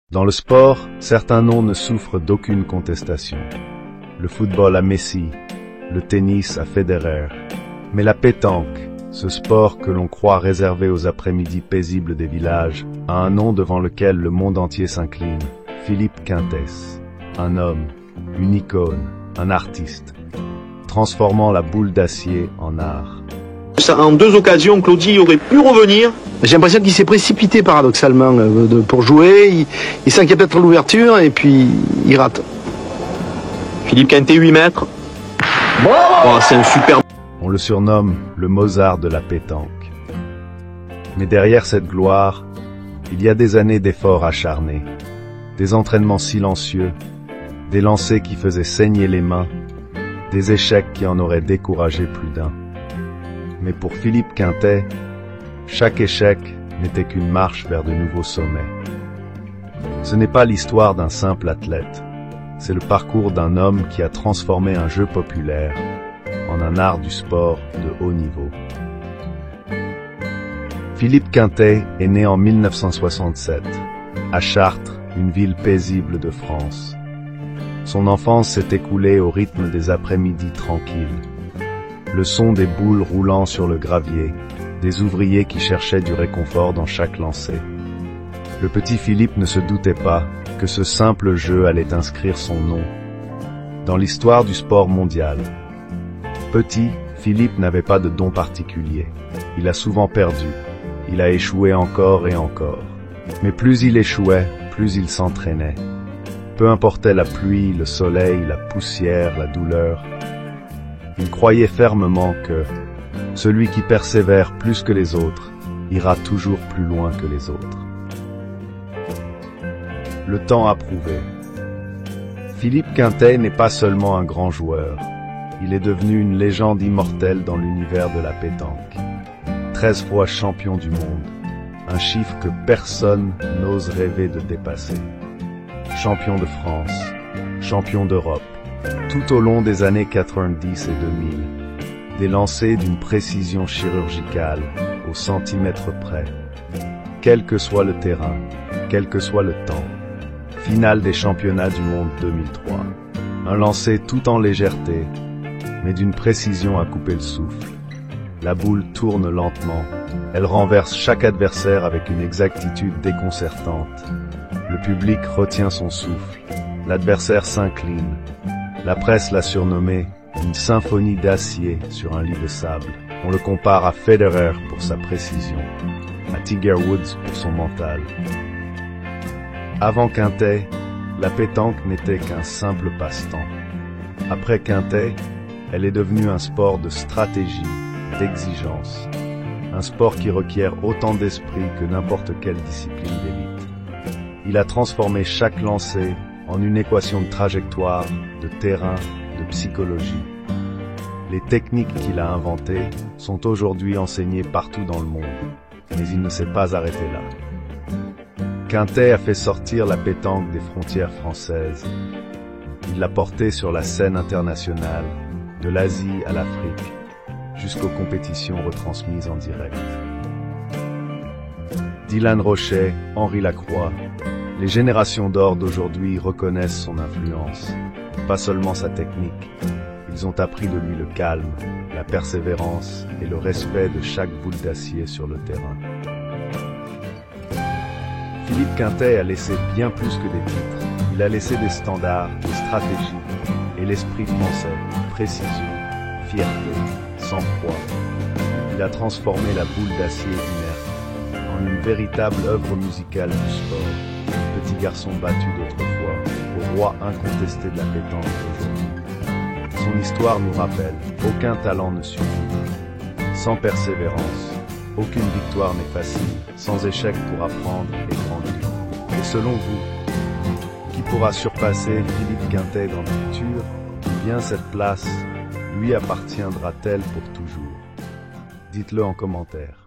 Dans le sport, certains noms ne souffrent d'aucune contestation. Le football à Messi, le tennis à Federer. Mais la pétanque, ce sport que l'on croit réservé aux après-midi paisibles des villages, a un nom devant lequel le monde entier s'incline. Philippe Quintès. Un homme, une icône, un artiste, transformant la boule d'acier en art. En deux occasions, Claudie aurait pu revenir. J'ai l'impression qu'il s'est précipité paradoxalement pour jouer. Il sent qu'il y a peut-être l'ouverture et puis il rate. Philippe Quintet, 8 mètres. Oh, c'est un super... On le surnomme le Mozart de la pétanque. Mais derrière cette gloire, il y a des années d'efforts acharnés, des entraînements silencieux, des lancers qui faisaient saigner les mains, des échecs qui en auraient découragé plus d'un. Mais pour Philippe Quintet, chaque échec n'était qu'une marche vers de nouveaux sommets. Ce n'est pas l'histoire d'un simple athlète, c'est le parcours d'un homme qui a transformé un jeu populaire en un art du sport de haut niveau. Philippe Quintet est né en 1967, à Chartres, une ville paisible de France. Son enfance s'est écoulée au rythme des après-midi tranquilles. Le son des boules roulant sur le gravier, des ouvriers qui cherchaient du réconfort dans chaque lancer. Le petit Philippe ne se doutait pas que ce simple jeu allait inscrire son nom dans l'histoire du sport mondial. Petit, Philippe n'avait pas de don particulier. Il a souvent perdu. Il a échoué encore et encore. Mais plus il échouait, plus il s'entraînait. Peu importait la pluie, le soleil, la poussière, la douleur. Il croyait fermement que celui qui persévère plus que les autres ira toujours plus loin que les autres. Le temps a prouvé. Philippe Quintet n'est pas seulement un grand joueur, il est devenu une légende immortelle dans l'univers de la pétanque. 13 fois champion du monde, un chiffre que personne n'ose rêver de dépasser. Champion de France, champion d'Europe, tout au long des années 90 et 2000, des lancers d'une précision chirurgicale au centimètre près. Quel que soit le terrain, quel que soit le temps. Finale des championnats du monde 2003. Un lancer tout en légèreté, mais d'une précision à couper le souffle. La boule tourne lentement. Elle renverse chaque adversaire avec une exactitude déconcertante. Le public retient son souffle. L'adversaire s'incline. La presse l'a surnommé une symphonie d'acier sur un lit de sable. On le compare à Federer pour sa précision, à Tiger Woods pour son mental. Avant Quintet, la pétanque n'était qu'un simple passe-temps. Après Quintet, elle est devenue un sport de stratégie, d'exigence. Un sport qui requiert autant d'esprit que n'importe quelle discipline d'élite. Il a transformé chaque lancer en une équation de trajectoire, de terrain, de psychologie. Les techniques qu'il a inventées sont aujourd'hui enseignées partout dans le monde, mais il ne s'est pas arrêté là. Quintet a fait sortir la pétanque des frontières françaises. Il l'a portée sur la scène internationale, de l'Asie à l'Afrique, jusqu'aux compétitions retransmises en direct. Dylan Rochet, Henri Lacroix, les générations d'or d'aujourd'hui reconnaissent son influence, pas seulement sa technique. Ils ont appris de lui le calme, la persévérance et le respect de chaque boule d'acier sur le terrain. Philippe Quintet a laissé bien plus que des titres. Il a laissé des standards, des stratégies et l'esprit français, précision, fierté, sang-froid. Il a transformé la boule d'acier inerte en une véritable œuvre musicale du sport. Petit garçon battu d'autrefois, au roi incontesté de la pétanque d'aujourd'hui. Son histoire nous rappelle, aucun talent ne suffit. Sans persévérance, aucune victoire n'est facile, sans échec pour apprendre et grandir. Et selon vous, qui pourra surpasser Philippe Quintet dans le futur? Ou bien cette place lui appartiendra-t-elle pour toujours? Dites-le en commentaire.